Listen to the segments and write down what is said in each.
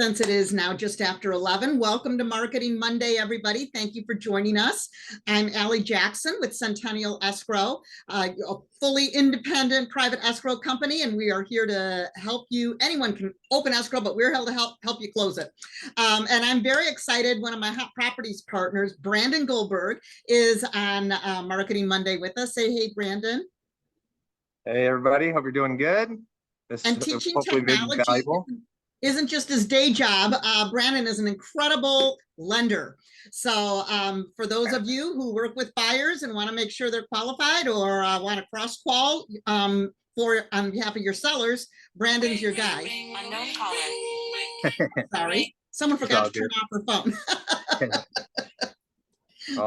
Since it is now just after 11. Welcome to Marketing Monday, everybody. Thank you for joining us. I'm Allie Jackson with Centennial Escrow, a fully independent private escrow company, and we are here to help you. Anyone can open escrow, but we're here to help you close it. And I'm very excited. One of my hot properties partners, Brandon Goldberg, is on Marketing Monday with us. Say hey, Brandon. Hey, everybody. Hope you're doing good. This And teaching hopefully big and technology valuable. isn't just his day job. Brandon is an incredible lender. So for those of you who work with buyers and want to make sure they're qualified or want to cross-qual on behalf of your sellers, Brandon's your guy. Unknown caller. Sorry, someone forgot to turn off her phone.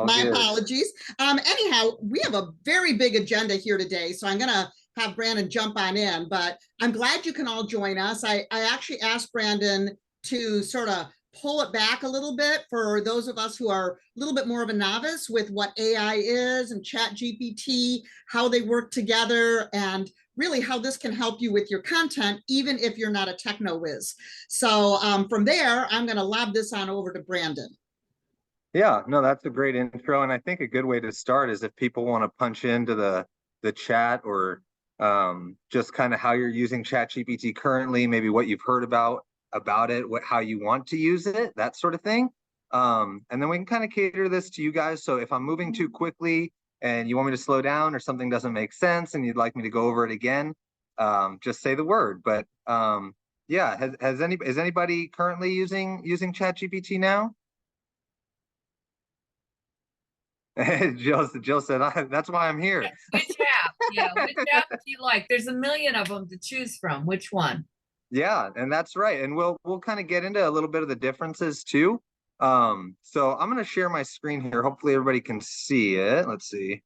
My apologies. Anyhow, we have a very big agenda here today, so I'm going to have Brandon jump on in, but I'm glad you can all join us. I actually asked Brandon to sort of pull it back a little bit for those of us who are a little bit more of a novice with what AI is and ChatGPT, how they work together, and really how this can help you with your content, even if you're not a techno whiz. So from there, I'm going to lob this on over to Brandon. Yeah, no, that's a great intro. And I think a good way to start is if people want to punch into the chat or just kind of how you're using ChatGPT currently, maybe what you've heard about it, how you want to use it, that sort of thing. And then we can kind of cater this to you guys. So if I'm moving too quickly and you want me to slow down or something doesn't make sense and you'd like me to go over it again, just say the word. But yeah, is anybody currently using ChatGPT now? Jill said, that's why I'm here. Which app? Yeah, which app do you like? There's a million of them to choose from. Which one? Yeah, and that's right. And we'll kind of get into a little bit of the differences too. So I'm going to share my screen here. Hopefully everybody can see it. Let's see.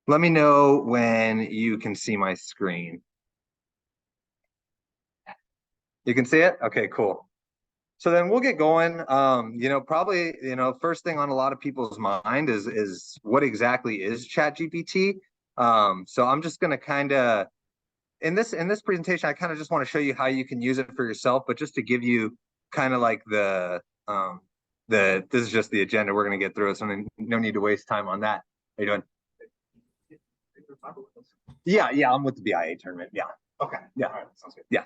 Let me know when you can see my screen. You can see it? Okay, cool. So then we'll get going. Probably, first thing on a lot of people's mind is what exactly is ChatGPT. So I'm just going to kind of, in this presentation, I kind of just want to show you how you can use it for yourself, but just to give you kind of like this is just the agenda. We're going to get through it, so no need to waste time on that. How you doing? Yeah, I'm with the BIA tournament. Yeah. Okay. Yeah. All right. Sounds good. Yeah.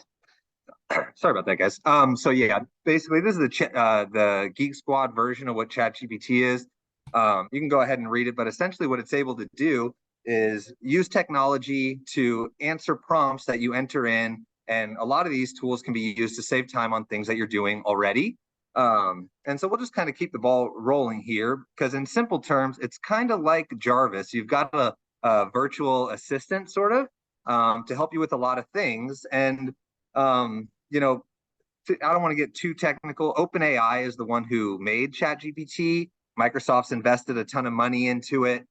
Sorry about that, guys. So yeah, basically this is the Geek Squad version of what ChatGPT is. You can go ahead and read it, but essentially what it's able to do is use technology to answer prompts that you enter in, and a lot of these tools can be used to save time on things that you're doing already. And so we'll just kind of keep the ball rolling here, because in simple terms, it's kind of like Jarvis. You've got a virtual assistant sort of to help you with a lot of things. And I don't want to get too technical. OpenAI is the one who made ChatGPT. Microsoft's invested a ton of money into it.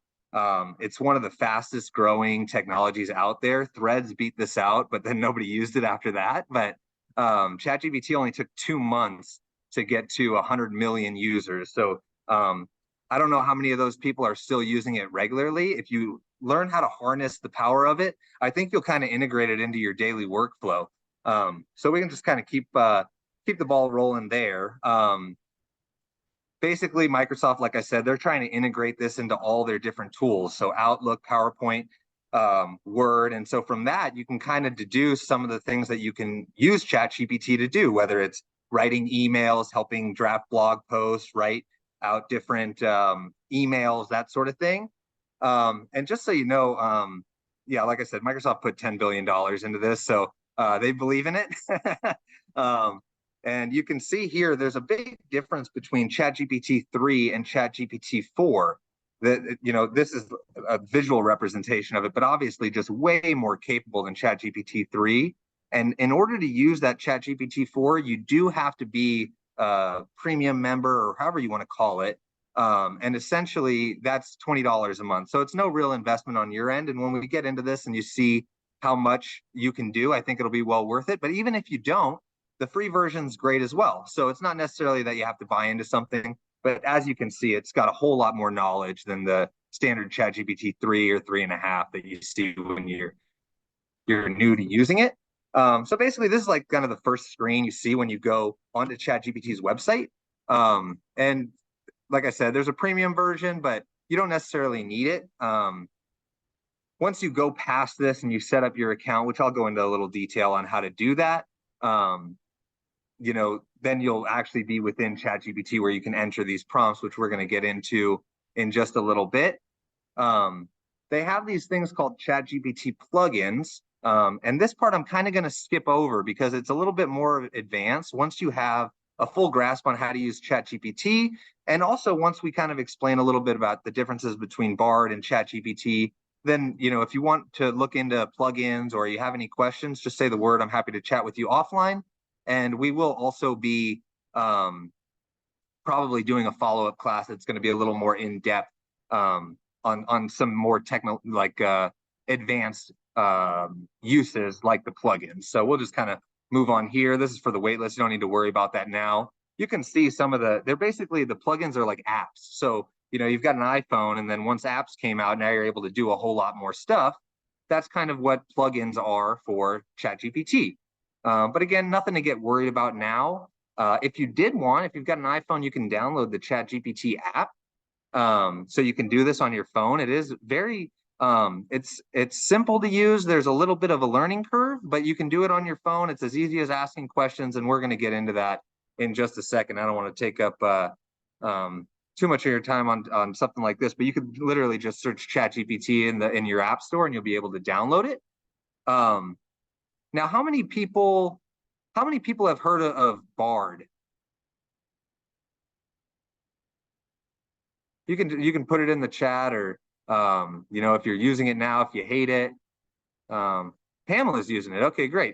It's one of the fastest growing technologies out there. Threads beat this out, but then nobody used it after that. But ChatGPT only took 2 months to get to 100 million users. So I don't know how many of those people are still using it regularly. If you learn how to harness the power of it, I think you'll kind of integrate it into your daily workflow. So we can just kind of keep the ball rolling there. Basically, Microsoft, like I said, they're trying to integrate this into all their different tools. So Outlook, PowerPoint, Word. And so from that, you can kind of deduce some of the things that you can use ChatGPT to do, whether it's writing emails, helping draft blog posts, write out different emails, that sort of thing. And just so you know, yeah, like I said, Microsoft put $10 billion into this. So they believe in it. And you can see here, there's a big difference between ChatGPT 3 and ChatGPT 4. This is a visual representation of it, but obviously just way more capable than ChatGPT 3. And in order to use that ChatGPT 4, you do have to be a premium member, or however you want to call it. And essentially, that's $20 a month. So it's no real investment on your end. And when we get into this and you see how much you can do, I think it'll be well worth it. But even if you don't, the free version's great as well. So it's not necessarily that you have to buy into something, but as you can see, it's got a whole lot more knowledge than the standard ChatGPT 3 or 3.5 that you see when you're new to using it. So basically, this is like kind of the first screen you see when you go onto ChatGPT's website. And like I said, there's a premium version, but you don't necessarily need it. Once you go past this and you set up your account, which I'll go into a little detail on how to do that, then you'll actually be within ChatGPT where you can enter these prompts, which we're going to get into in just a little bit. They have these things called ChatGPT plugins. And this part I'm kind of going to skip over because it's a little bit more advanced once you have a full grasp on how to use ChatGPT. And also once we kind of explain a little bit about the differences between Bard and ChatGPT, then, if you want to look into plugins or you have any questions, just say the word. I'm happy to chat with you offline. And we will also be probably doing a follow-up class that's going to be a little more in-depth on some more advanced uses like the plugins. So we'll just kind of move on here. This is for the waitlist. You don't need to worry about that now. You can see some of they're basically, the plugins are like apps. So, you've got an iPhone, and then once apps came out, now you're able to do a whole lot more stuff. That's kind of what plugins are for ChatGPT. But again, nothing to get worried about now. If you've got an iPhone, you can download the ChatGPT app. So you can do this on your phone. It is very, it's simple to use. There's a little bit of a learning curve, but you can do it on your phone. It's as easy as asking questions, and we're going to get into that in just a second. I don't want to take up too much of your time on something like this, but you could literally just search ChatGPT in your app store, and you'll be able to download it. Now, how many people have heard of Bard? You can put it in the chat, or if you're using it now, if you hate it. Pamela's using it. Okay, great.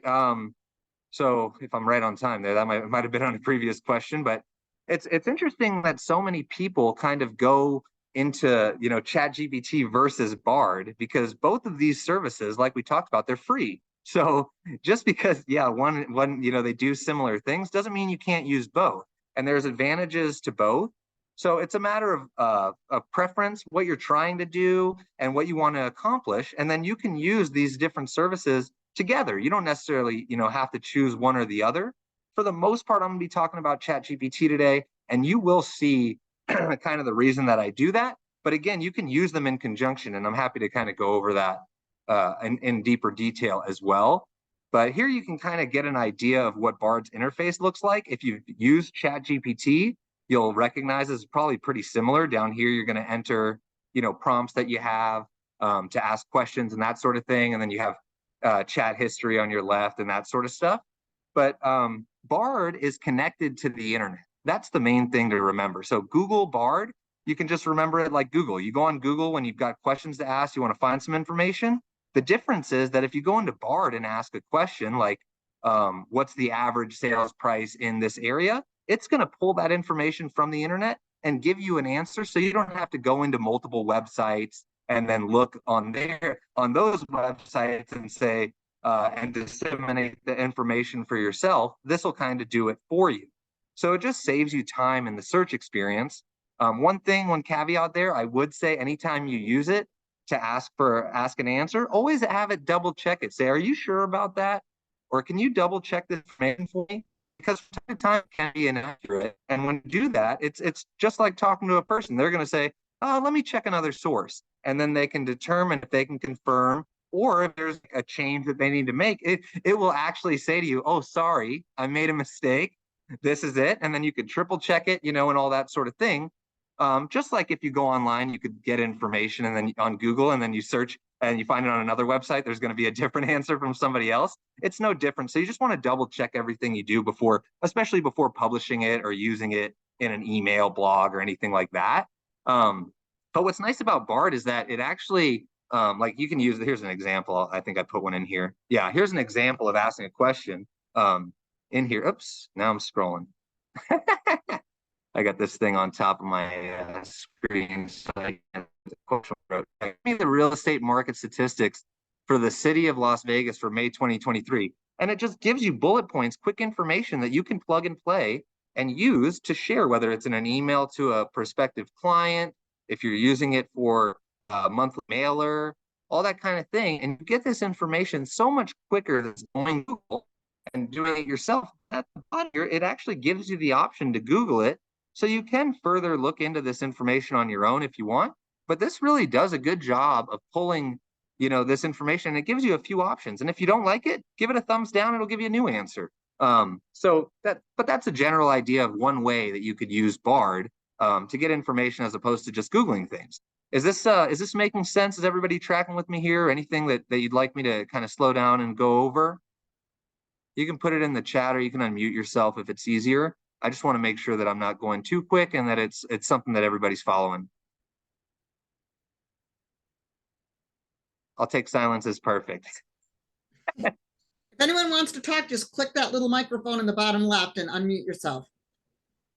So if I'm right on time there, that might have been on a previous question, but it's interesting that so many people kind of go into ChatGPT versus Bard, because both of these services, like we talked about, they're free. So just because one they do similar things doesn't mean you can't use both, and there's advantages to both. So it's a matter of preference, what you're trying to do and what you want to accomplish, and then you can use these different services together. You don't necessarily have to choose one or the other. For the most part, I'm going to be talking about ChatGPT today, and you will see kind of the reason that I do that. But again, you can use them in conjunction, and I'm happy to kind of go over that in deeper detail as well. But here you can kind of get an idea of what Bard's interface looks like. If you've used ChatGPT, you'll recognize it's probably pretty similar. Down here, you're going to enter, prompts that you have to ask questions and that sort of thing. And then you have chat history on your left and that sort of stuff. But Bard is connected to the internet. That's the main thing to remember. So Google Bard, you can just remember it like Google. You go on Google when you've got questions to ask, you want to find some information. The difference is that if you go into Bard and ask a question like, what's the average sales price in this area? It's going to pull that information from the internet and give you an answer. So you don't have to go into multiple websites and then look on those websites and say, and disseminate the information for yourself. This will kind of do it for you. So it just saves you time in the search experience. One caveat there, I would say anytime you use it to ask an answer, always have it double check it. Say, are you sure about that? Or can you double check this information for me? Because from time to time it can be inaccurate. And when you do that, it's just like talking to a person. They're going to say, oh, let me check another source. And then they can determine if they can confirm, or if there's a change that they need to make. It will actually say to you, oh, sorry, I made a mistake. This is it. And then you could triple check it, and all that sort of thing. Just like if you go online, you could get information and then on Google, and then you search and you find it on another website, there's going to be a different answer from somebody else. It's no different. So you just want to double check everything you do especially before publishing it or using it in an email, blog, or anything like that. But what's nice about Bard is that it actually, like you can use, here's an example. I think I put one in here. Yeah, here's an example of asking a question in here. Oops, now I'm scrolling. I got this thing on top of my screen. So give me the real estate market statistics for the city of Las Vegas for May 2023. And it just gives you bullet points, quick information that you can plug and play and use to share, whether it's in an email to a prospective client, if you're using it for a monthly mailer, all that kind of thing. And you get this information so much quicker than going to Google and doing it yourself. At the bottom here, it actually gives you the option to Google it. So you can further look into this information on your own if you want. But this really does a good job of pulling, this information. And it gives you a few options. And if you don't like it, give it a thumbs down. It'll give you a new answer. But that's a general idea of one way that you could use Bard to get information as opposed to just Googling things. Is this making sense? Is everybody tracking with me here? Anything that you'd like me to kind of slow down and go over? You can put it in the chat or you can unmute yourself if it's easier. I just want to make sure that I'm not going too quick and that it's something that everybody's following. I'll take silence as perfect. If anyone wants to talk, just click that little microphone in the bottom left and unmute yourself.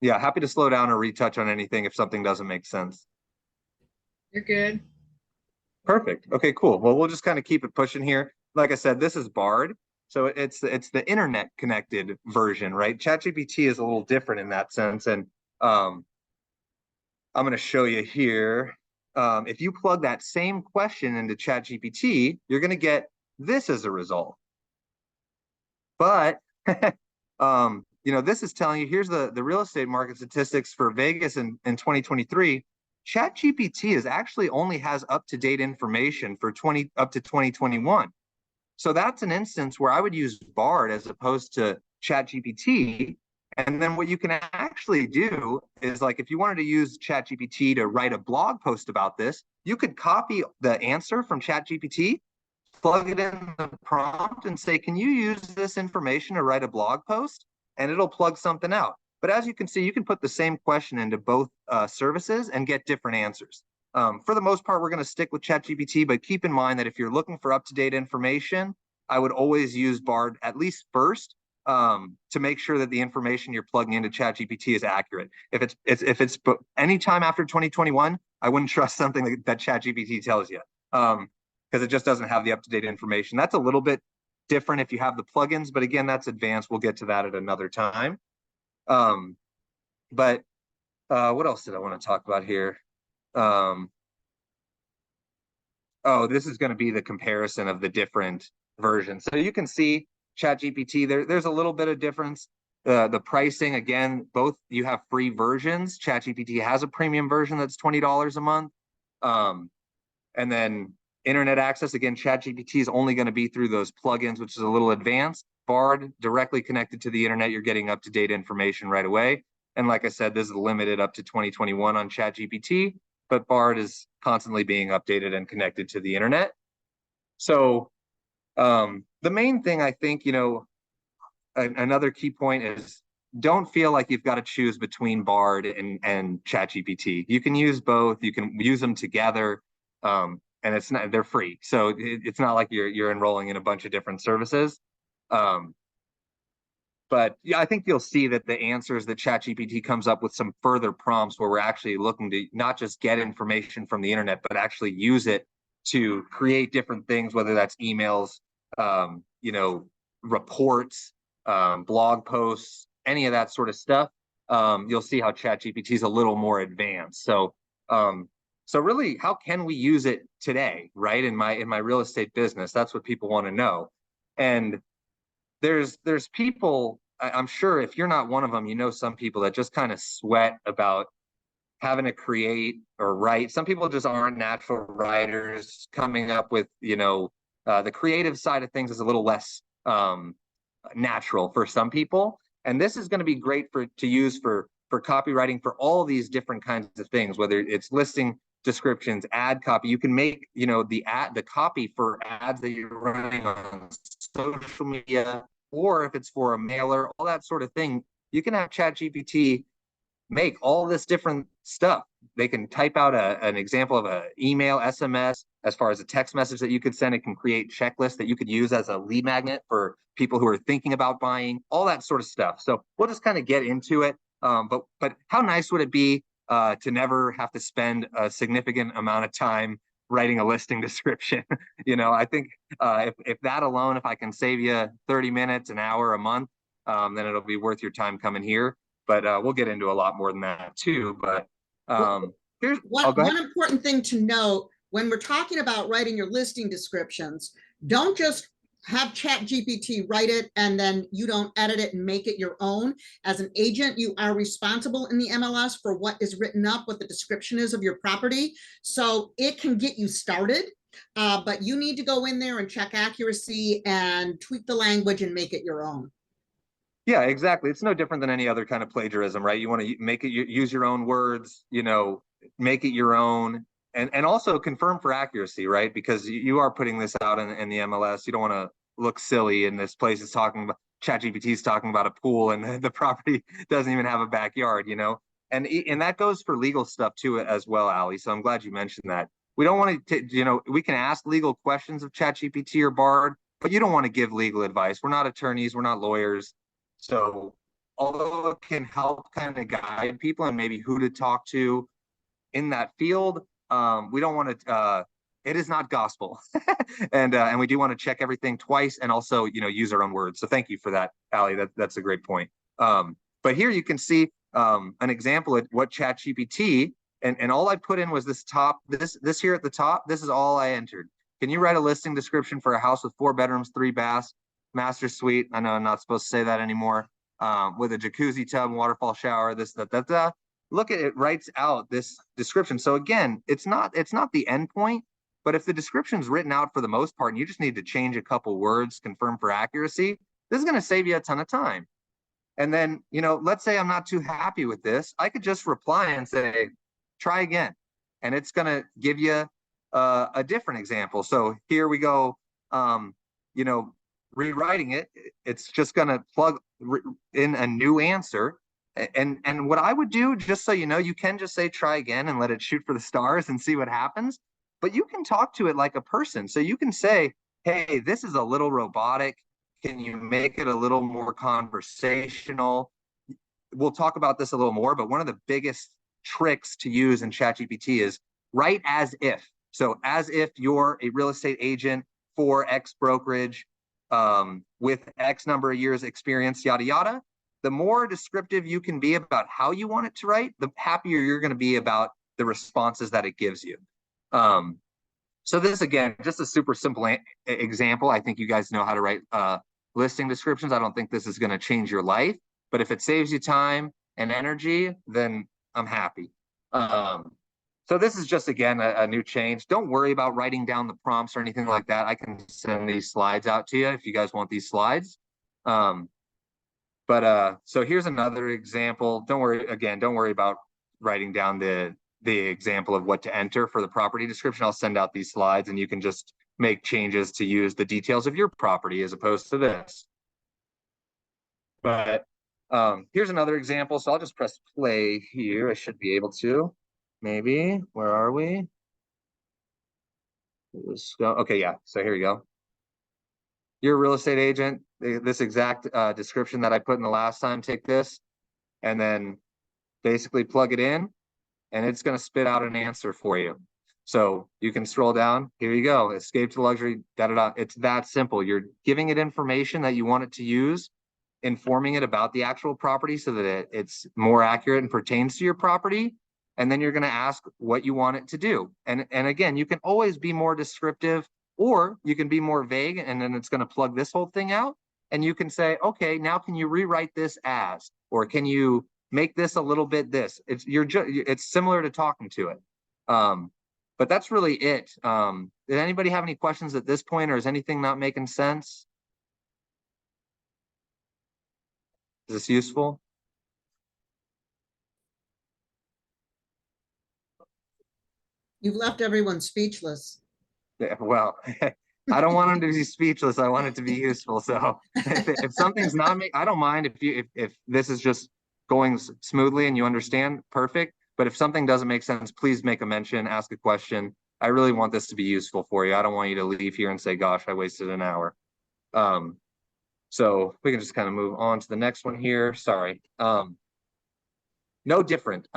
Yeah, happy to slow down or retouch on anything if something doesn't make sense. You're good. Perfect. Okay, cool. Well, we'll just kind of keep it pushing here. Like I said, this is Bard. So it's the internet connected version, right? ChatGPT is a little different in that sense. And I'm going to show you here. If you plug that same question into ChatGPT, you're going to get this as a result. But, this is telling you, here's the real estate market statistics for Vegas in 2023. ChatGPT is actually only has up-to-date information for up to 2021. So that's an instance where I would use Bard as opposed to ChatGPT. And then what you can actually do is, like, if you wanted to use ChatGPT to write a blog post about this, you could copy the answer from ChatGPT, plug it in the prompt and say, can you use this information to write a blog post? And it'll plug something out. But as you can see, you can put the same question into both services and get different answers. For the most part, we're going to stick with ChatGPT, but keep in mind that if you're looking for up-to-date information, I would always use Bard at least first to make sure that the information you're plugging into ChatGPT is accurate. If it's any time after 2021, I wouldn't trust something that ChatGPT tells you because it just doesn't have the up-to-date information. That's a little bit different if you have the plugins, but again, that's advanced. We'll get to that at another time. But what else did I want to talk about here? This is going to be the comparison of the different versions. So you can see ChatGPT, there's a little bit of difference. The pricing, again, both you have free versions. ChatGPT has a premium version that's $20 a month. And then internet access, again, ChatGPT is only going to be through those plugins, which is a little advanced. Bard, directly connected to the internet, you're getting up-to-date information right away. And like I said, this is limited up to 2021 on ChatGPT, but Bard is constantly being updated and connected to the internet. So the main thing, I think, another key point is don't feel like you've got to choose between Bard and ChatGPT. You can use both. You can use them together, and they're free. So it's not like you're enrolling in a bunch of different services. But yeah, I think you'll see that the answers that ChatGPT comes up with some further prompts where we're actually looking to not just get information from the internet, but actually use it to create different things, whether that's emails, reports, blog posts, any of that sort of stuff. You'll see how ChatGPT is a little more advanced. So really, how can we use it today, right? In my real estate business, that's what people want to know. And there's people, I'm sure if you're not one of them, some people that just kind of sweat about having to create or write. Some people just aren't natural writers. Coming up with, the creative side of things is a little less natural for some people. And this is going to be great to use for copywriting for all these different kinds of things, whether it's listing descriptions, ad copy. You can make, the copy for ads that you're running on social media, or if it's for a mailer, all that sort of thing. You can have ChatGPT make all this different stuff. They can type out an example of an email, SMS, as far as a text message that you could send. It can create checklists that you could use as a lead magnet for people who are thinking about buying, all that sort of stuff. So we'll just kind of get into it. But how nice would it be to never have to spend a significant amount of time writing a listing description? I think if that alone, if I can save you 30 minutes, an hour, a month, then it'll be worth your time coming here. But we'll get into a lot more than that too. But here's one important thing to note when we're talking about writing your listing descriptions, don't just have ChatGPT write it and then you don't edit it and make it your own. As an agent, you are responsible in the MLS for what is written up, what the description is of your property. So it can get you started, but you need to go in there and check accuracy and tweak the language and make it your own. Yeah, exactly. It's no different than any other kind of plagiarism, right? You want to make it, use your own words, make it your own, and also confirm for accuracy, right? Because you are putting this out in the MLS. You don't want to look silly in this place. It's talking about ChatGPT is talking about a pool and the property doesn't even have a backyard, and that goes for legal stuff too as well, Ali. So I'm glad you mentioned that. We don't want to, we can ask legal questions of ChatGPT or Bard, but you don't want to give legal advice. We're not attorneys. We're not lawyers. So although it can help kind of guide people and maybe who to talk to in that field, we don't want to, it is not gospel. and we do want to check everything twice and also, use our own words. So thank you for that, Ali. That's a great point. But here you can see an example of what ChatGPT, and all I put in was this here at the top. This is all I entered. Can you write a listing description for a house with 4 bedrooms, 3 baths, master suite? I know I'm not supposed to say that anymore. With a jacuzzi tub, waterfall shower, this, that. Look at it, writes out this description. So again, it's not the end point, but if the description's written out for the most part and you just need to change a couple words, confirm for accuracy, this is going to save you a ton of time. And then, let's say I'm not too happy with this. I could just reply and say, try again. And it's going to give you a different example. So here we go, rewriting it, it's just going to plug in a new answer. And what I would do, just so you can just say try again and let it shoot for the stars and see what happens. But you can talk to it like a person. So you can say, hey, this is a little robotic. Can you make it a little more conversational? We'll talk about this a little more, but one of the biggest tricks to use in ChatGPT is write as if. So as if you're a real estate agent for X brokerage, with X number of years experience, yada, yada. The more descriptive you can be about how you want it to write, the happier you're going to be about the responses that it gives you. So this, again, just a super simple example. I think you guys know how to write listing descriptions. I don't think this is going to change your life, but if it saves you time and energy, then I'm happy. So this is just, again, a new change. Don't worry about writing down the prompts or anything like that. I can send these slides out to you if you guys want these slides. So here's another example. Don't worry about writing down the example of what to enter for the property description. I'll send out these slides and you can just make changes to use the details of your property as opposed to this. But here's another example. So I'll just press play here. I should be able to. Maybe. Where are we? Let's go. Okay, yeah. So here you go. You're a real estate agent. This exact description that I put in the last time, take this and then basically plug it in and it's going to spit out an answer for you. So you can scroll down. Here you go. Escape to luxury. It's that simple. You're giving it information that you want it to use, informing it about the actual property so that it's more accurate and pertains to your property. And then you're going to ask what you want it to do. And again, you can always be more descriptive or you can be more vague and then it's going to plug this whole thing out. And you can say, okay, now can you rewrite this as, or can you make this a little bit this? It's similar to talking to it. But that's really it. Did anybody have any questions at this point, or is anything not making sense? Is this useful? You've left everyone speechless. Yeah, well, I don't want them to be speechless. I want it to be useful. So if something's not I don't mind if this is just going smoothly and you understand, perfect. But if something doesn't make sense, please make a mention, ask a question. I really want this to be useful for you. I don't want you to leave here and say, gosh, I wasted an hour. So we can just kind of move on to the next one here. Sorry. No different.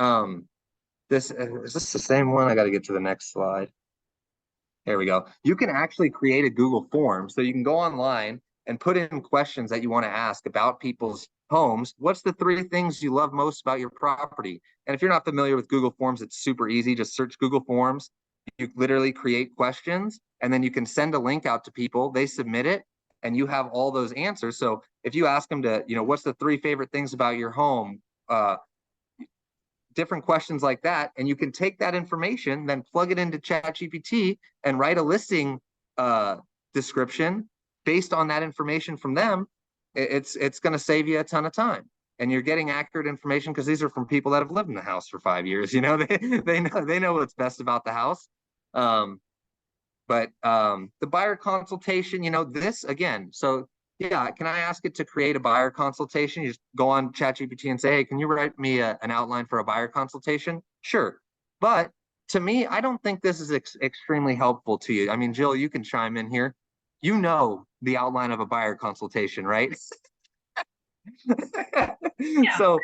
Is this the same one? I got to get to the next slide. There we go. You can actually create a Google form. So you can go online and put in questions that you want to ask about people's homes. What's the 3 things you love most about your property? And if you're not familiar with Google Forms, it's super easy. Just search Google Forms. you literally create questions, and then you can send a link out to people, they submit it, and you have all those answers. So if you ask them to, what's the 3 favorite things about your home, different questions like that, and you can take that information, then plug it into ChatGPT and write a listing description based on that information from them. It's going to save you a ton of time, and you're getting accurate information because these are from people that have lived in the house for 5 years. They know what's best about the house. But the buyer consultation, this again. So yeah, can I ask it to create a buyer consultation? You just go on ChatGPT and say, hey, can you write me an outline for a buyer consultation? Sure. But to me, I don't think this is extremely helpful to you. I mean, Jill, you can chime in here. You know the outline of a buyer consultation, right? Yeah, So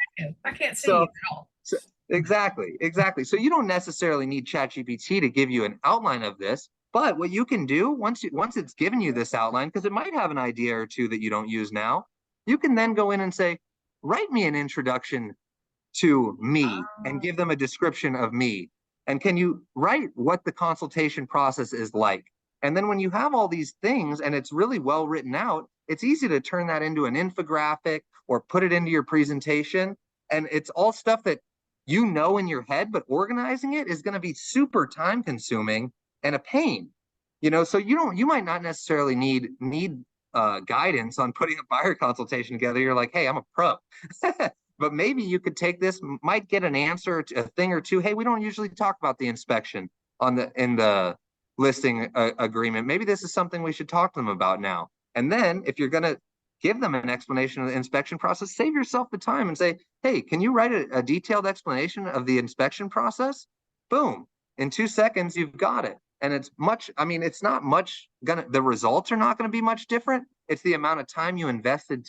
I can't see so, you at all. so exactly. So you don't necessarily need ChatGPT to give you an outline of this. But what you can do once it's given you this outline, because it might have an idea or two that you don't use now, you can then go in and say, write me an introduction to me and give them a description of me. And can you write what the consultation process is like? And then when you have all these things and it's really well written out, it's easy to turn that into an infographic or put it into your presentation. And it's all stuff that in your head, but organizing it is going to be super time consuming and a pain, so you might not necessarily need guidance on putting a buyer consultation together. You're like, hey, I'm a pro. But maybe you could take this, might get an answer to a thing or two. Hey, we don't usually talk about the inspection in the listing agreement. Maybe this is something we should talk to them about now. And then if you're going to give them an explanation of the inspection process, save yourself the time and say, hey, can you write a detailed explanation of the inspection process? Boom. In 2 seconds, you've got it. And it's not much the results are not going to be much different. It's the amount of time you invested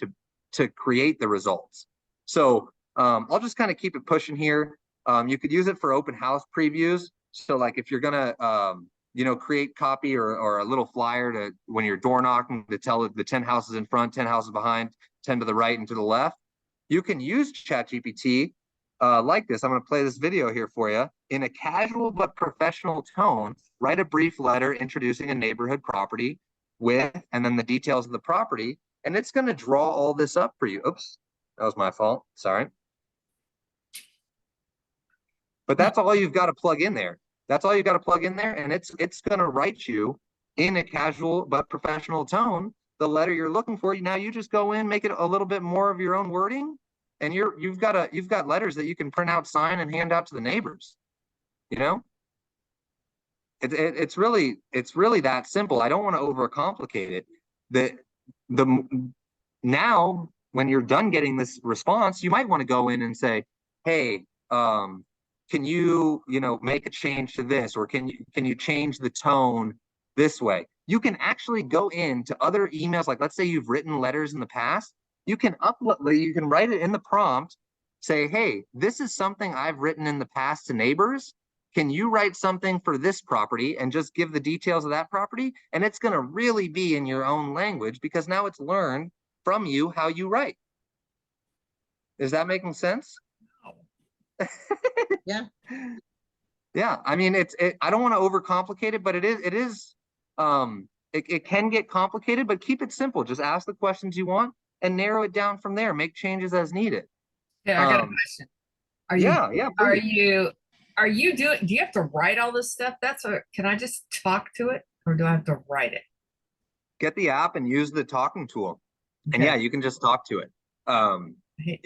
to create the results. So I'll just kind of keep it pushing here. You could use it for open house previews. So like if you're going to, create copy or a little flyer to when you're door knocking to tell the 10 houses in front, 10 houses behind, 10 to the right and to the left, you can use ChatGPT like this. I'm going to play this video here for you. In a casual but professional tone, write a brief letter introducing a neighborhood property and then the details of the property. And it's going to draw all this up for you. Oops, that was my fault. Sorry. But that's all you've got to plug in there. And it's going to write you in a casual but professional tone the letter you're looking for. Now you just go in, make it a little bit more of your own wording, and you've got letters that you can print out, sign, and hand out to the neighbors. It's really that simple. I don't want to overcomplicate it. Now when you're done getting this response, you might want to go in and say, hey, can you make a change to this, or can you change the tone this way? You can actually go into other emails, like let's say you've written letters in the past. You can write it in the prompt, say, hey, this is something I've written in the past to neighbors. Can you write something for this property and just give the details of that property? And it's going to really be in your own language because now it's learned from you how you write. Is that making sense? Yeah. Yeah. I mean, I don't want to overcomplicate it, but it can get complicated, but keep it simple. Just ask the questions you want and narrow it down from there. Make changes as needed. Yeah, I got a question. Do you have to write all this stuff? Can I just talk to it, or do I have to write it? Get the app and use the talking tool. Okay. And yeah, you can just talk to it.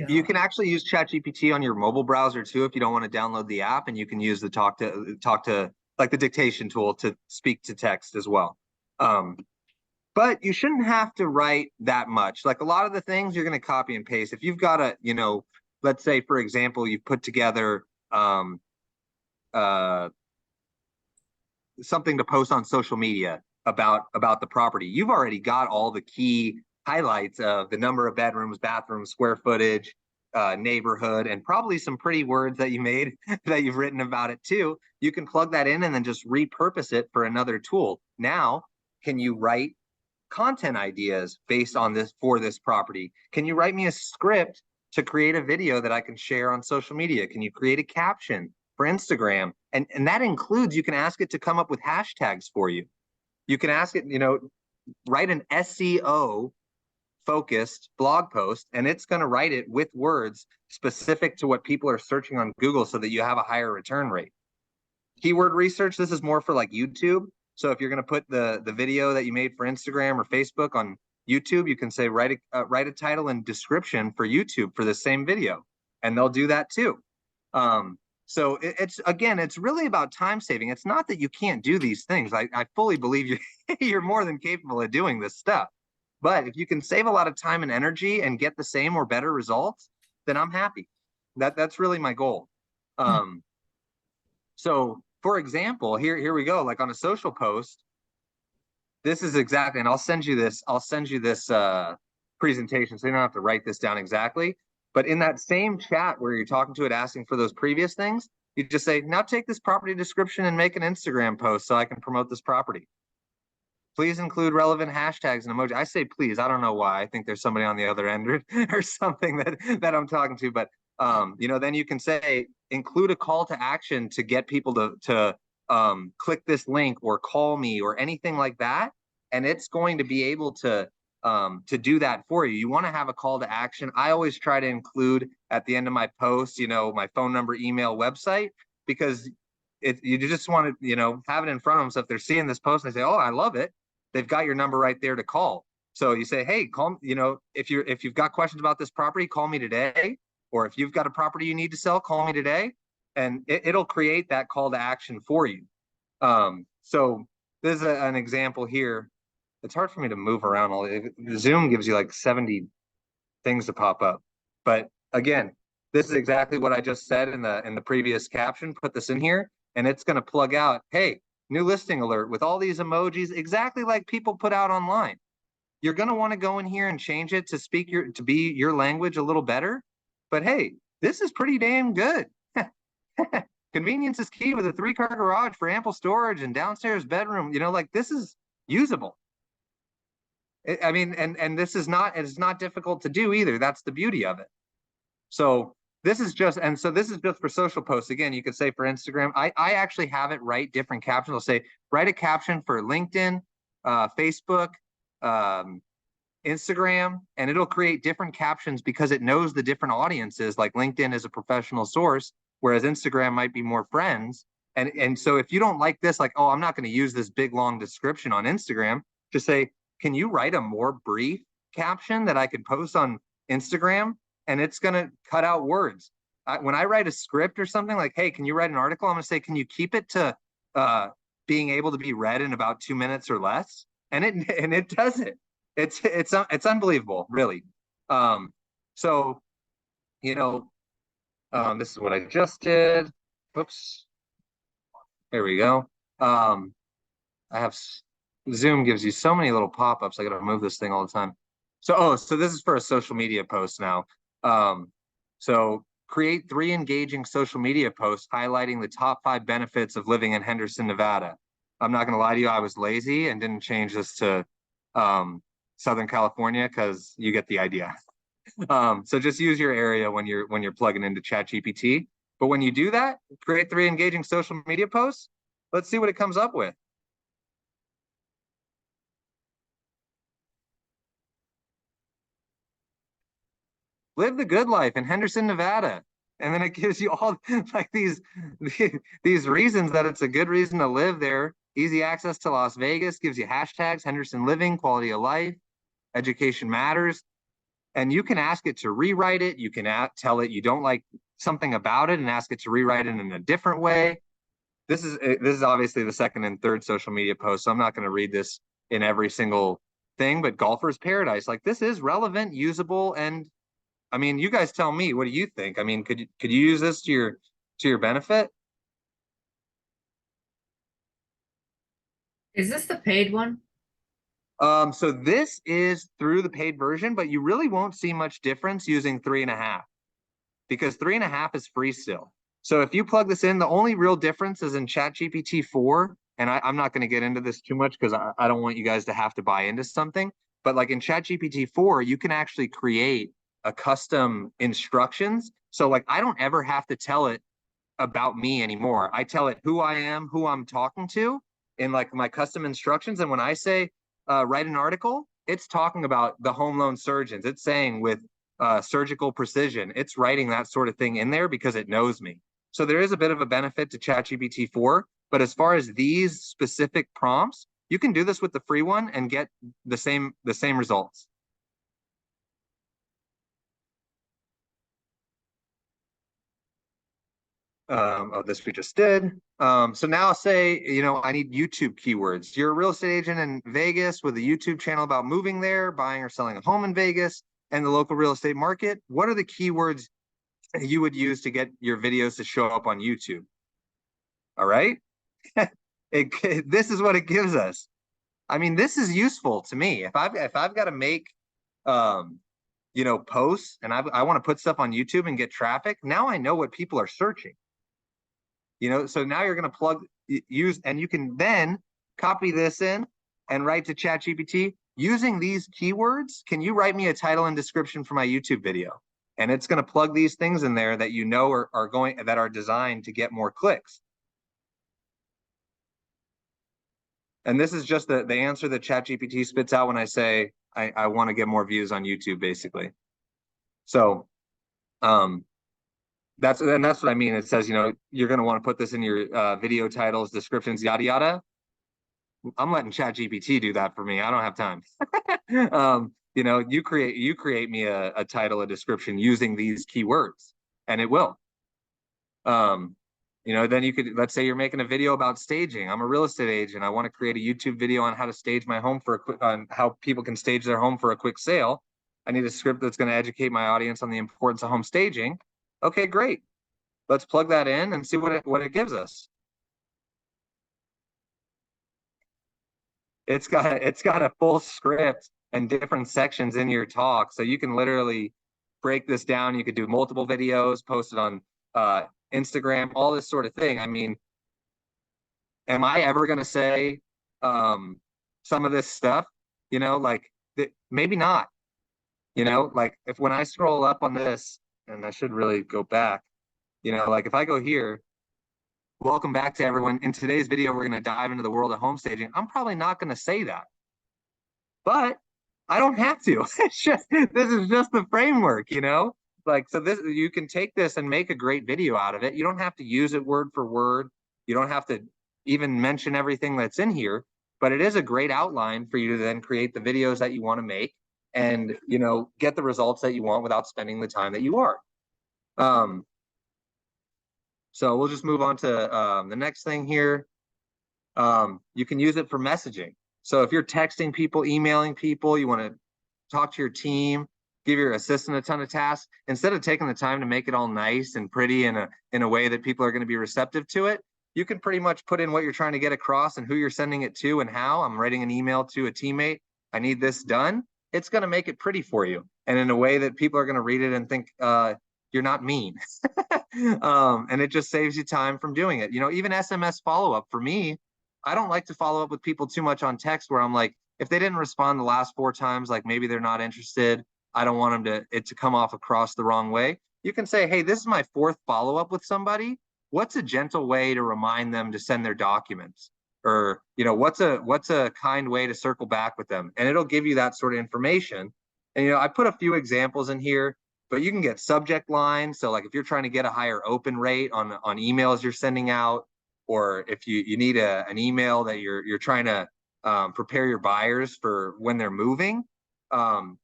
You can actually use ChatGPT on your mobile browser too if you don't want to download the app, and you can use the talk to like the dictation tool to speak to text as well. But you shouldn't have to write that much. Like a lot of the things you're going to copy and paste. If you've got let's say, for example, you've put together something to post on social media about the property. You've already got all the key highlights of the number of bedrooms, bathrooms, square footage, neighborhood, and probably some pretty words that you made that you've written about it too. You can plug that in and then just repurpose it for another tool. Now, can you write content ideas based on this for this property? Can you write me a script to create a video that I can share on social media? Can you create a caption for Instagram And that includes, you can ask it to come up with hashtags for you. You can ask it, write an SEO focused blog post, and it's going to write it with words specific to what people are searching on Google so that you have a higher return rate. Keyword research, this is more for like YouTube. So if you're going to put the video that you made for Instagram or Facebook on YouTube, you can say write a title and description for YouTube for the same video, and they'll do that too. So it's really about time saving. It's not that you can't do these things. I fully believe you're more than capable of doing this stuff. But if you can save a lot of time and energy and get the same or better results, then I'm happy. That's really my goal. So for example, here we go. Like on a social post, this is exactly, and I'll send you this presentation so you don't have to write this down exactly. But in that same chat where you're talking to it, asking for those previous things, you just say, now take this property description and make an Instagram post so I can promote this property. Please include relevant hashtags and emoji. I say please, I don't know why. I think there's somebody on the other end or something that I'm talking to. But then you can say, include a call to action to get people to click this link or call me or anything like that. And it's going to be able to do that for you. You want to have a call to action. I always try to include at the end of my post, my phone number, email, website, because you just want to, have it in front of them. So if they're seeing this post and they say, oh, I love it, they've got your number right there to call. So you say, hey, call, if you've got questions about this property, call me today. Or if you've got a property you need to sell, call me today. And it'll create that call to action for you. So there's an example here. It's hard for me to move around. Zoom gives you like 70 things to pop up. But again, this is exactly what I just said in the previous caption. Put this in here, and it's going to plug out, hey, new listing alert with all these emojis, exactly like people put out online. You're going to want to go in here and change it to be your language a little better. But hey, this is pretty damn good. Convenience is key with a 3-car garage for ample storage and downstairs bedroom. This is usable. I mean, and this is not, it's not difficult to do either. That's the beauty of it. So this is just for social posts. Again, you could say for Instagram, I actually have it write different captions. I'll say, write a caption for LinkedIn, Facebook, Instagram, and it'll create different captions because it knows the different audiences. Like LinkedIn is a professional source, whereas Instagram might be more friends. And so if you don't like this, like, oh, I'm not going to use this big, long description on Instagram, just say, can you write a more brief caption that I could post on Instagram? And it's going to cut out words. When I write a script or something like, hey, can you write an article? I'm going to say, can you keep it to being able to be read in about 2 minutes or less? And it does it. It's unbelievable, really. So, this is what I just did. Whoops. There we go. I have Zoom gives you so many little pop-ups. I got to move this thing all the time. So this is for a social media post now. So create 3 engaging social media posts highlighting the top 5 benefits of living in Henderson, Nevada. I'm not going to lie to you. I was lazy and didn't change this to Southern California because you get the idea. So just use your area when you're plugging into ChatGPT. But when you do that, create 3 engaging social media posts. Let's see what it comes up with. Live the good life in Henderson, Nevada. And then it gives you all like these reasons that it's a good reason to live there. Easy access to Las Vegas, gives you hashtags, Henderson living, quality of life, education matters. And you can ask it to rewrite it. You can tell it you don't like something about it and ask it to rewrite it in a different way. This is obviously the 2nd and 3rd social media post, so I'm not going to read this in every single thing, but Golfer's Paradise, like this is relevant, usable, and I mean, you guys tell me, what do you think? I mean, could you use this to your benefit? Is this the paid one? So this is through the paid version, but you really won't see much difference using 3.5 because 3.5 is free still. So if you plug this in, the only real difference is in ChatGPT 4. And I'm not going to get into this too much because I don't want you guys to have to buy into something. But like in ChatGPT 4, you can actually create a custom instructions. So like I don't ever have to tell it about me anymore. I tell it who I am, who I'm talking to in like my custom instructions. And when I say write an article, it's talking about the home loan surgeons. It's saying with surgical precision, it's writing that sort of thing in there because it knows me. So there is a bit of a benefit to ChatGPT 4, but as far as these specific prompts, you can do this with the free one and get the same results. This we just did. So now say, I need YouTube keywords. You're a real estate agent in Vegas with a YouTube channel about moving there, buying or selling a home in Vegas and the local real estate market. What are the keywords you would use to get your videos to show up on YouTube? All right. This is what it gives us. I mean, this is useful to me. If I've got to make, posts and I want to put stuff on YouTube and get traffic, now I know what people are searching. So now you're going to use, and you can then copy this in and write to ChatGPT using these keywords. Can you write me a title and description for my YouTube video? And it's going to plug these things in there that that are designed to get more clicks. And this is just the answer that ChatGPT spits out when I say I want to get more views on YouTube, basically. So, that's what I mean. It says, you're going to want to put this in your video titles, descriptions, yada, yada. I'm letting ChatGPT do that for me. I don't have time. You create me a title, a description using these keywords, and it will. Then you could, let's say you're making a video about staging. I'm a real estate agent. I want to create a YouTube video on how to stage my home on how people can stage their home for a quick sale. I need a script that's going to educate my audience on the importance of home staging. Okay, great. Let's plug that in and see what it gives us. It's got a full script and different sections in your talk, so you can literally break this down. You could do multiple videos, post it on Instagram, all this sort of thing. I mean, am I ever going to say some of this stuff? Maybe not. Like when I scroll up on this, and I should really go back, like if I go here, welcome back to everyone. In today's video, we're going to dive into the world of home staging. I'm probably not going to say that, but I don't have to. This is just the framework, so you can take this and make a great video out of it. You don't have to use it word for word. You don't have to even mention everything that's in here, but it is a great outline for you to then create the videos that you want to make and, get the results that you want without spending the time that you are. So we'll just move on to the next thing here. You can use it for messaging. So if you're texting people, emailing people, you want to talk to your team, give your assistant a ton of tasks, instead of taking the time to make it all nice and pretty in a way that people are going to be receptive to it, you can pretty much put in what you're trying to get across and who you're sending it to and how. I'm writing an email to a teammate. I need this done. It's going to make it pretty for you and in a way that people are going to read it and think you're not mean. And it just saves you time from doing it. Even SMS follow-up for me, I don't like to follow up with people too much on text where I'm like, if they didn't respond the last 4 times, like maybe they're not interested. I don't want it to come off across the wrong way. You can say, hey, this is my 4th follow-up with somebody. What's a gentle way to remind them to send their documents? Or, what's a kind way to circle back with them? And it'll give you that sort of information. And, I put a few examples in here, but you can get subject lines. So like if you're trying to get a higher open rate on emails you're sending out, or if you need an email that you're trying to prepare your buyers for when they're moving,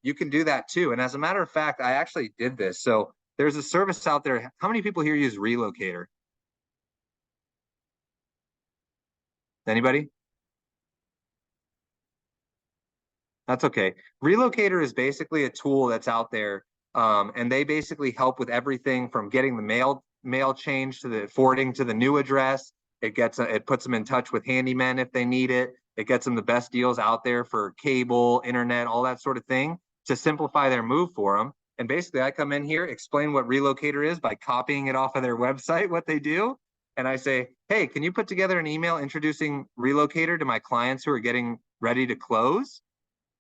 you can do that too. And as a matter of fact, I actually did this. So there's a service out there. How many people here use Relocator? Anybody? That's okay. Relocator is basically a tool that's out there, and they basically help with everything from getting the mail change to the forwarding to the new address. It puts them in touch with handymen if they need it. It gets them the best deals out there for cable, internet, all that sort of thing to simplify their move for them. And basically, I come in here, explain what Relocator is by copying it off of their website, what they do. And I say, hey, can you put together an email introducing Relocator to my clients who are getting ready to close?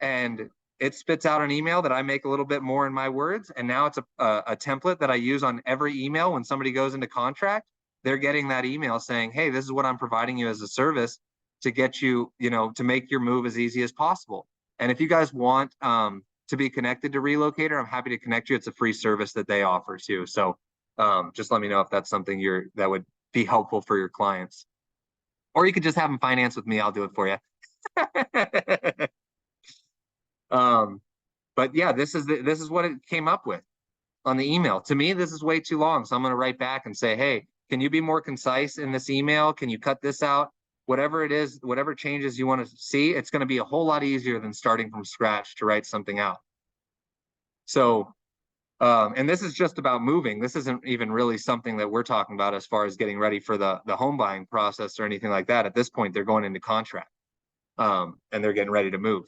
And it spits out an email that I make a little bit more in my words. And now it's a template that I use on every email when somebody goes into contract. they're getting that email saying, hey, this is what I'm providing you as a service to get you, to make your move as easy as possible. And if you guys want to be connected to Relocator, I'm happy to connect you. It's a free service that they offer too. So just let me know if that's something that would be helpful for your clients. Or you could just have them finance with me. I'll do it for you. But yeah, this is what it came up with on the email. To me, this is way too long. So I'm going to write back and say, hey, can you be more concise in this email? Can you cut this out? Whatever it is, whatever changes you want to see, it's going to be a whole lot easier than starting from scratch to write something out. So, and this is just about moving. This isn't even really something that we're talking about as far as getting ready for the home buying process or anything like that. At this point, they're going into contract and they're getting ready to move.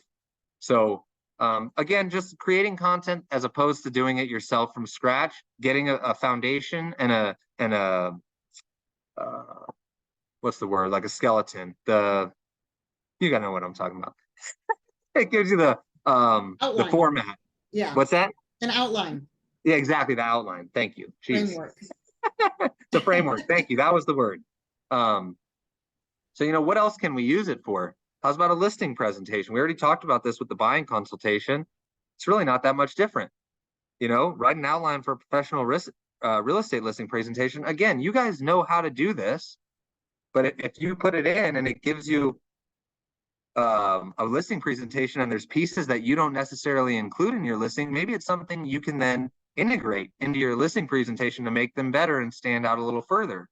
So again, just creating content as opposed to doing it yourself from scratch, getting a foundation and a what's the word? Like a skeleton. You gotta know what I'm talking about. It gives you the format. Yeah. What's that? An outline. Yeah, exactly. The outline. Thank you. Jeez. Framework. The framework. Thank you. That was the word. So what else can we use it for? How's about a listing presentation? We already talked about this with the buying consultation. It's really not that much different. Write an outline for a professional real estate listing presentation. Again, you guys know how to do this, but if you put it in and it gives you a listing presentation and there's pieces that you don't necessarily include in your listing, maybe it's something you can then integrate into your listing presentation to make them better and stand out a little further.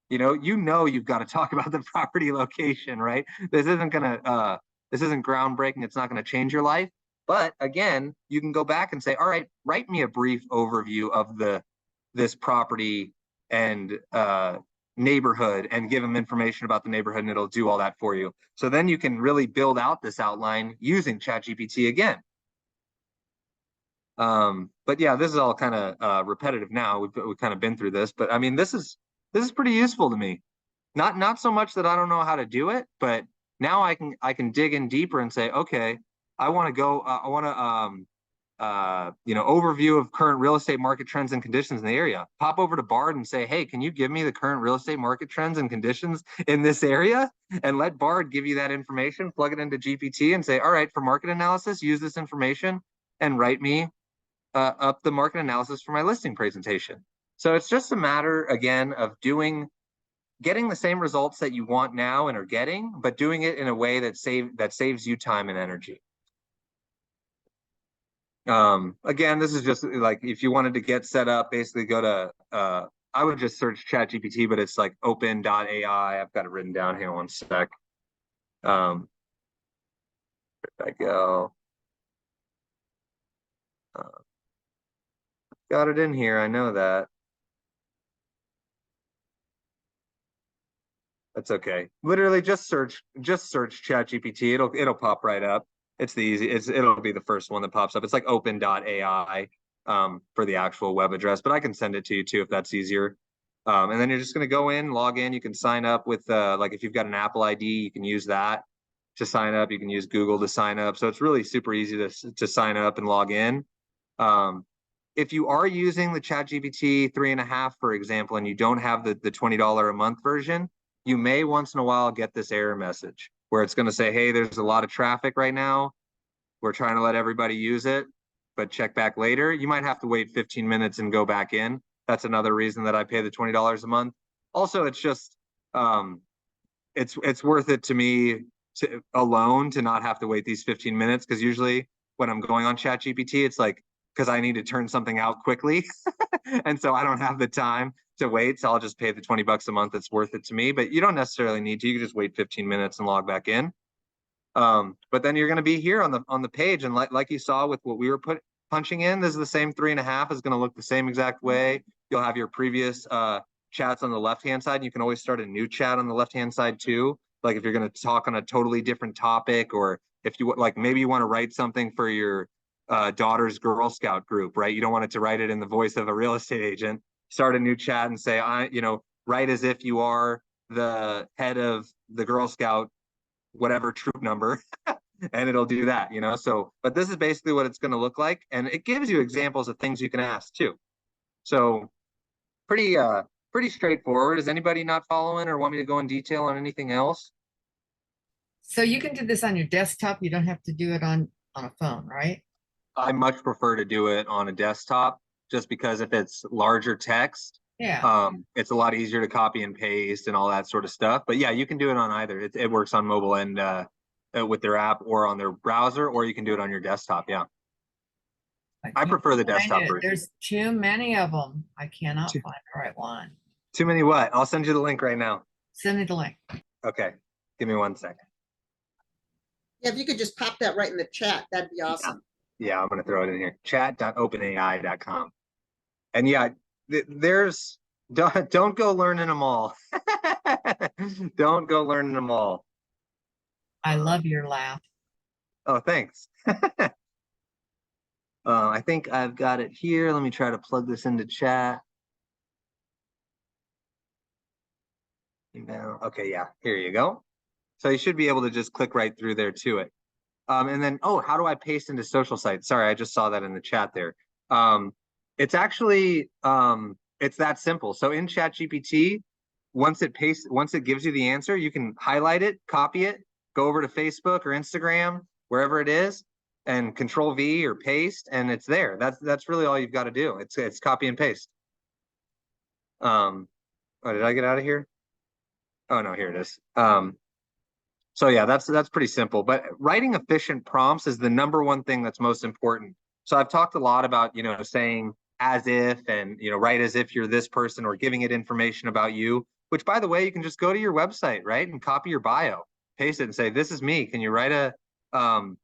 You've got to talk about the property location, right? This isn't groundbreaking. It's not going to change your life. But again, you can go back and say, all right, write me a brief overview of this property and neighborhood, and give them information about the neighborhood, and it'll do all that for you. So then you can really build out this outline using ChatGPT again. But yeah, this is all kind of repetitive now. We've kind of been through this, but I mean, this is pretty useful to me. Not so much that I don't know how to do it, but now I can dig in deeper and say, okay, I want to go. I want to overview of current real estate market trends and conditions in the area. Pop over to Bard and say, hey, can you give me the current real estate market trends and conditions in this area? And let Bard give you that information, plug it into GPT and say, all right, for market analysis, use this information and write me up the market analysis for my listing presentation. So it's just a matter, again, of getting the same results that you want now and are getting, but doing it in a way that saves you time and energy. Again, this is just like, if you wanted to get set up, basically go to, I would just search ChatGPT, but it's like open.ai. I've got it written down here, one sec. Where did I go? Got it in here, I know that. That's okay. Literally just search ChatGPT. It'll pop right up. It's it'll be the first one that pops up. It's like open.ai for the actual web address, but I can send it to you too if that's easier. And then you're just going to go in, log in. You can sign up with like if you've got an Apple ID, you can use that to sign up. You can use Google to sign up. So it's really super easy to sign up and log in. If you are using the ChatGPT 3.5, for example, and you don't have the $20 a month version, you may once in a while get this error message where it's going to say, hey, there's a lot of traffic right now. We're trying to let everybody use it, but check back later. You might have to wait 15 minutes and go back in. That's another reason that I pay the $20 a month. Also, it's just, it's worth it to me alone to not have to wait these 15 minutes. Cause usually when I'm going on ChatGPT, it's like, cause I need to turn something out quickly. And so I don't have the time to wait. So I'll just pay the $20 a month. It's worth it to me, but you don't necessarily need to. You can just wait 15 minutes and log back in. But then you're going to be here on the page. And like you saw with what we were punching in, this is the same 3.5 is going to look the same exact way. You'll have your previous chats on the left-hand side. You can always start a new chat on the left-hand side too. Like if you're going to talk on a totally different topic, or if you like, maybe you want to write something for your daughter's Girl Scout group, right? You don't want it to write it in the voice of a real estate agent. Start a new chat and say, write as if you are the head of the Girl Scout, whatever troop number, and it'll do that, So, but this is basically what it's going to look like. And it gives you examples of things you can ask too. So pretty pretty straightforward. Is anybody not following or want me to go in detail on anything else? So you can do this on your desktop. You don't have to do it on a phone, right? I much prefer to do it on a desktop just because if it's larger text, Yeah. it's a lot easier to copy and paste and all that sort of stuff. But yeah, you can do it on either. It works on mobile and with their app or on their browser, or you can do it on your desktop. Yeah, I can't prefer the find desktop it. version. There's too many of them. I cannot find the right one. Too many what? I'll send you the link right now. Send me the link. Okay, give me 1 second. Yeah, if you could just pop that right in the chat, that'd be awesome. Yeah, I'm gonna throw it in here. Chat.openai.com. And yeah, there's don't go learning them all. Don't go learning them all. I love your laugh. Oh, thanks. I think I've got it here. Let me try to plug this into chat. Email. Okay, yeah, here you go. So you should be able to just click right through there to it. And then, oh, how do I paste into social sites? Sorry, I just saw that in the chat there. It's actually, it's that simple. So in ChatGPT, once it gives you the answer, you can highlight it, copy it, go over to Facebook or Instagram, wherever it is, and Control V or paste, and it's there. That's really all you've got to do. It's copy and paste. Oh, did I get out of here? Oh no, here it is. So yeah, that's pretty simple. But writing efficient prompts is the #1 thing that's most important. So I've talked a lot about, saying as if and, write as if you're this person or giving it information about you, which by the way, you can just go to your website, right? And copy your bio, paste it and say, this is me. Can you write an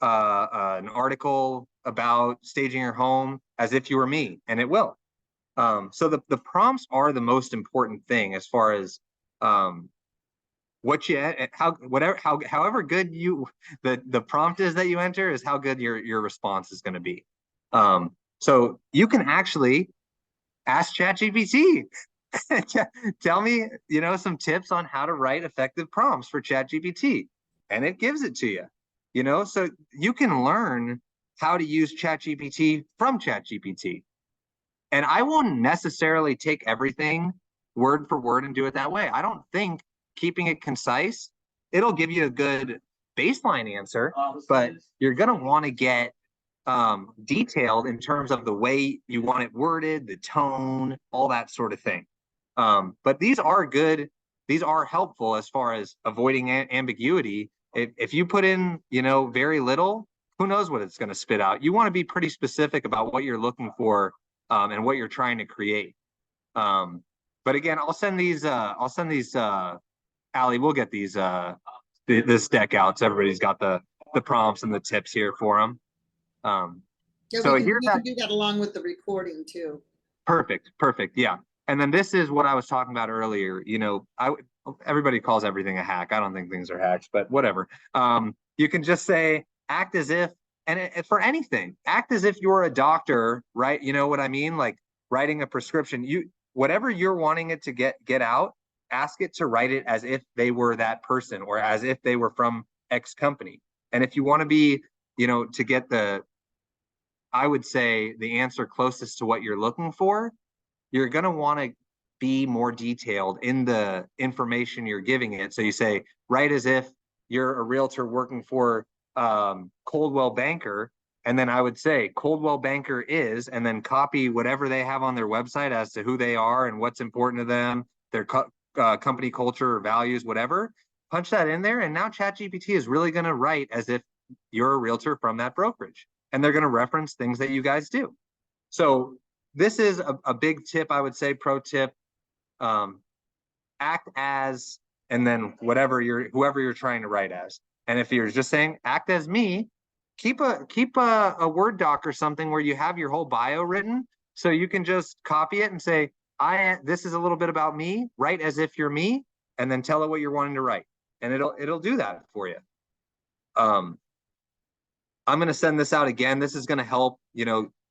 article about staging your home as if you were me? And it will. So the prompts are the most important thing as far as, however good the prompt is that you enter is how good your response is going to be. So you can actually ask ChatGPT. Tell me, some tips on how to write effective prompts for ChatGPT, and it gives it to you. So you can learn how to use ChatGPT from ChatGPT. And I won't necessarily take everything word for word and do it that way. I don't think keeping it concise, it'll give you a good baseline answer, but you're going to want to get detailed in terms of the way you want it worded, the tone, all that sort of thing. But these are good. These are helpful as far as avoiding ambiguity. If you put in, very little, who knows what it's going to spit out. You want to be pretty specific about what you're looking for and what you're trying to create. But again, I'll send these, Allie, we'll get these, this deck out. So everybody's got the prompts and the tips here for them. Yeah, so we can do that along with the recording too. Perfect. Yeah. And then this is what I was talking about earlier. Everybody calls everything a hack. I don't think things are hacks, but whatever. You can just say, act as if, and for anything, act as if you're a doctor, right? You know what I mean? Like writing a prescription, whatever you're wanting it to get out, ask it to write it as if they were that person or as if they were from X company. And if you want to be, to get I would say the answer closest to what you're looking for, you're going to want to be more detailed in the information you're giving it. So you say, write as if you're a realtor working for Coldwell Banker. And then I would say Coldwell Banker is, and then copy whatever they have on their website as to who they are and what's important to them, their company culture or values, whatever. Punch that in there. And now ChatGPT is really going to write as if you're a realtor from that brokerage. And they're going to reference things that you guys do. So this is a big tip, I would say, pro tip. Act as, and then whoever you're trying to write as. And if you're just saying act as me, keep a Word doc or something where you have your whole bio written, so you can just copy it and say, this is a little bit about me. Write as if you're me, and then tell it what you're wanting to write, and it'll do that for you. I'm going to send this out again. This is going to help.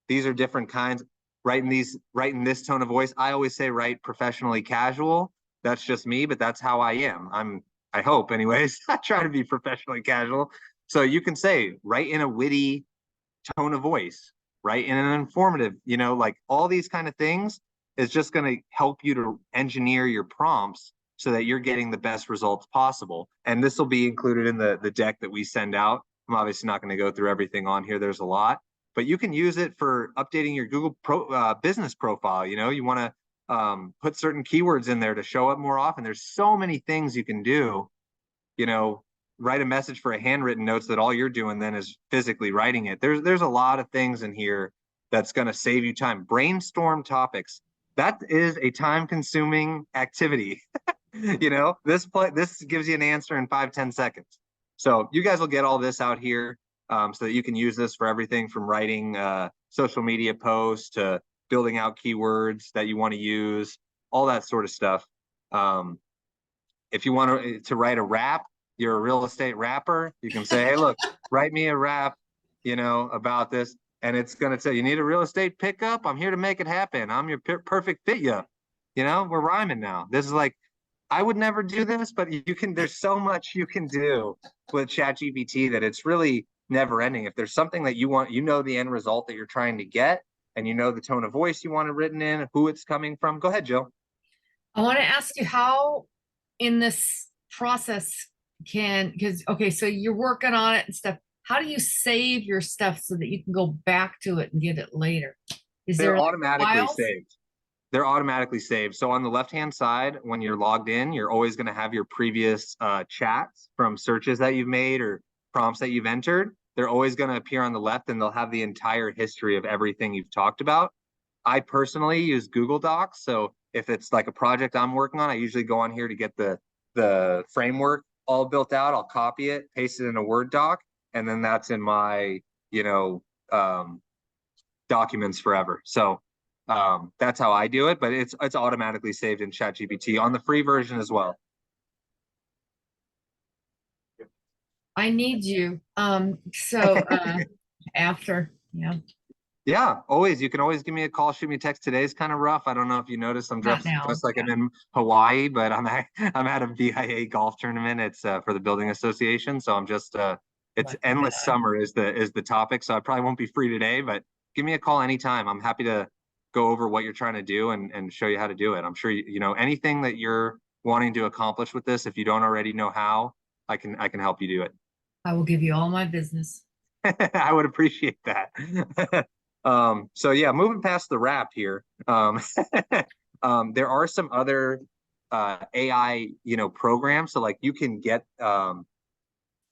These are different kinds. Writing this tone of voice. I always say write professionally casual. That's just me, but that's how I am. I hope anyways. I try to be professionally casual. So you can say write in a witty tone of voice, write in an informative, like all these kind of things. is just going to help you to engineer your prompts so that you're getting the best results possible. And this will be included in the deck that we send out. I'm obviously not going to go through everything on here. There's a lot, but you can use it for updating your Google business profile. You know, you want to put certain keywords in there to show up more often. There's so many things you can do. You know, write a message for a handwritten notes that all you're doing then is physically writing it. There's a lot of things in here that's going to save you time. Brainstorm topics. That is a time-consuming activity. You know, this gives you an answer in 5-10 seconds. So you guys will get all this out here so that you can use this for everything from writing social media posts to building out keywords that you want to use, all that sort of stuff. If you want to write a rap, you're a real estate rapper, you can say, hey, look, write me a rap, you know, about this. And it's going to say, you need a real estate pickup? I'm here to make it happen. I'm your perfect fit you. You know, we're rhyming now. This is like, I would never do this, but you can, there's so much you can do with ChatGPT that it's really never ending. If there's something that you want, you know, the end result that you're trying to get, and you know the tone of voice you want it written in, who it's coming from. Go ahead, Jill. I want to ask you how in this process because, okay, so you're working on it and stuff. How do you save your stuff so that you can go back to it and get it later? Is They're there automatically files? saved. They're automatically saved. So on the left-hand side, when you're logged in, you're always going to have your previous chats from searches that you've made or prompts that you've entered. They're always going to appear on the left, and they'll have the entire history of everything you've talked about. I personally use Google Docs. So if it's like a project I'm working on, I usually go on here to get the framework all built out. I'll copy it, paste it in a Word doc, and then that's in my, you know, documents forever. So that's how I do it, but it's automatically saved in ChatGPT on the free version as well. I need you. So after, yeah. Yeah, always. You can always give me a call, shoot me a text. Today's kind of rough. I don't know if you noticed I'm dressed like I'm in Hawaii, but I'm at a VIA golf tournament. It's for the building association. So I'm just it's endless summer is the topic. So I probably won't be free today, but give me a call anytime. I'm happy to go over what you're trying to do and show you how to do it. I'm sure you know anything that you're wanting to accomplish with this. If you don't already know how, I can help you do it. I will give you all my business. I would appreciate that. So yeah, moving past the wrap here, there are some other AI, you know, programs. So like you can get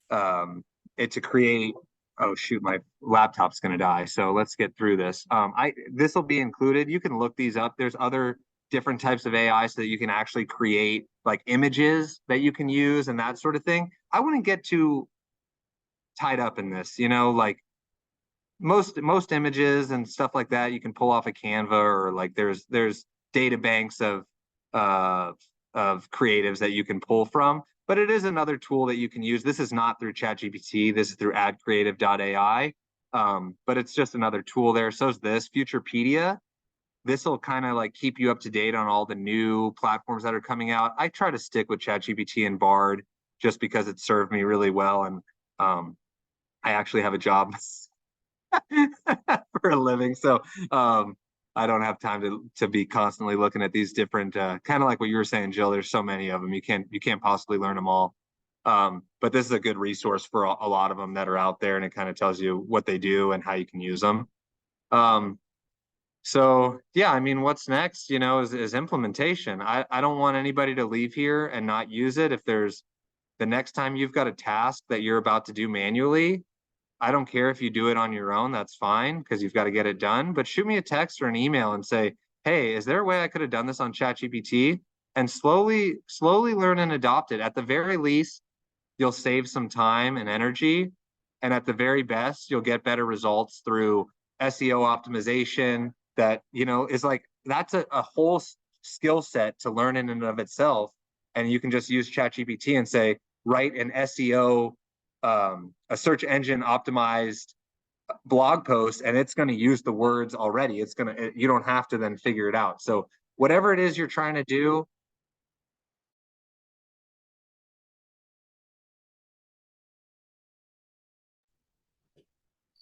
it to create. Oh shoot, my laptop's gonna die. So let's get through this. This will be included. You can look these up. There's other different types of AI so that you can actually create like images that you can use and that sort of thing. I wouldn't get too tied up in this, you know, like most images and stuff like that you can pull off of Canva, or like there's data banks of creatives that you can pull from, but it is another tool that you can use. This is not through ChatGPT, this is through adcreative.ai, but it's just another tool there. So is this Futurepedia. This will kind of like keep you up to date on all the new platforms that are coming out. I try to stick with ChatGPT and Bard just because it served me really well, and I actually have a job for a living, so I don't have time to be constantly looking at these different kind of like what you were saying, Jill. There's so many of them, you can't possibly learn them all, but this is a good resource for a lot of them that are out there, and it kind of tells you what they do and how you can use them. So yeah, I mean, what's next, you know, is implementation. I don't want anybody to leave here and not use it. If there's the next time you've got a task that you're about to do manually, I don't care if you do it on your own, that's fine, because you've got to get it done. But shoot me a text or an email and say, hey, is there a way I could have done this on ChatGPT? And slowly learn and adopt it. At the very least, you'll save some time and energy. And at the very best, you'll get better results through SEO optimization. That, you know, is like, that's a whole skill set to learn in and of itself. And you can just use ChatGPT and say, write an SEO, a search engine optimized blog post, and it's going to use the words already. It's going to, you don't have to then figure it out. So whatever it is you're trying to do,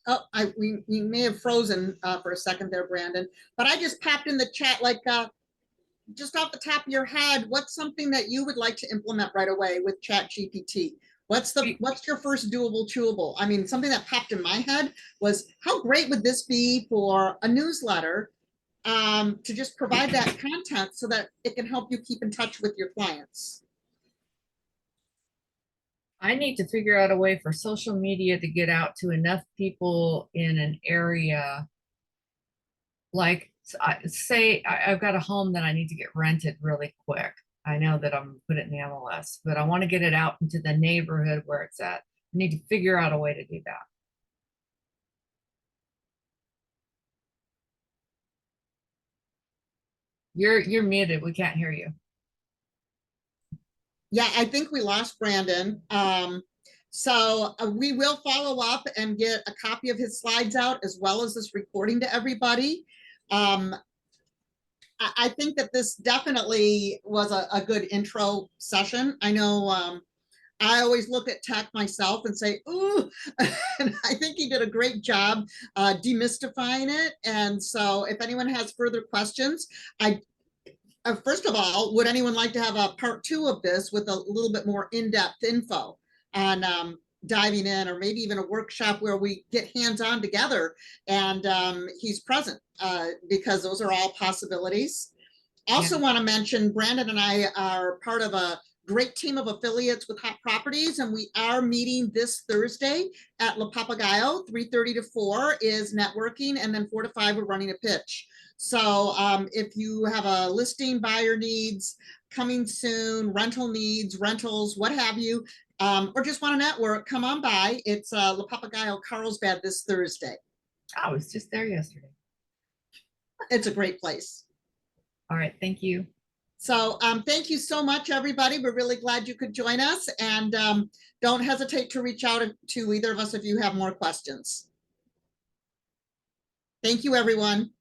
oh, we may have frozen for a second there, Brandon, but I just popped in the chat, like, just off the top of your head, what's something that you would like to implement right away with ChatGPT? What's your first doable, chewable? I mean, something that popped in my head was, how great would this be for a newsletter, to just provide that content so that it can help you keep in touch with your clients? I need to figure out a way for social media to get out to enough people in an area. Like, say I've got a home that I need to get rented really quick. I know that I'm put it in the MLS, but I want to get it out into the neighborhood where it's at. I need to figure out a way to do that. You're muted. We can't hear you. Yeah, I think we lost Brandon. So we will follow up and get a copy of his slides out, as well as this recording to everybody. I think that this definitely was a good intro session. I know I always look at tech myself and say, ooh, and I think he did a great job demystifying it. And so if anyone has further questions, first of all, would anyone like to have a part 2 of this with a little bit more in-depth info on diving in, or maybe even a workshop where we get hands-on together and he's present, because those are all possibilities. Also want to mention, Brandon and I are part of a great team of affiliates with Hot Properties, and we are meeting this Thursday at La Papagayo. 3:30 to 4 is networking, and then 4 to 5 we're running a pitch. So if you have a listing, buyer needs, coming soon, rental needs, rentals, what have you, or just want to network, come on by. It's La Papagayo, Carlsbad this Thursday. I was just there yesterday. It's a great place. All right, thank you. So thank you so much, everybody. We're really glad you could join us, and don't hesitate to reach out to either of us if you have more questions. Thank you, everyone.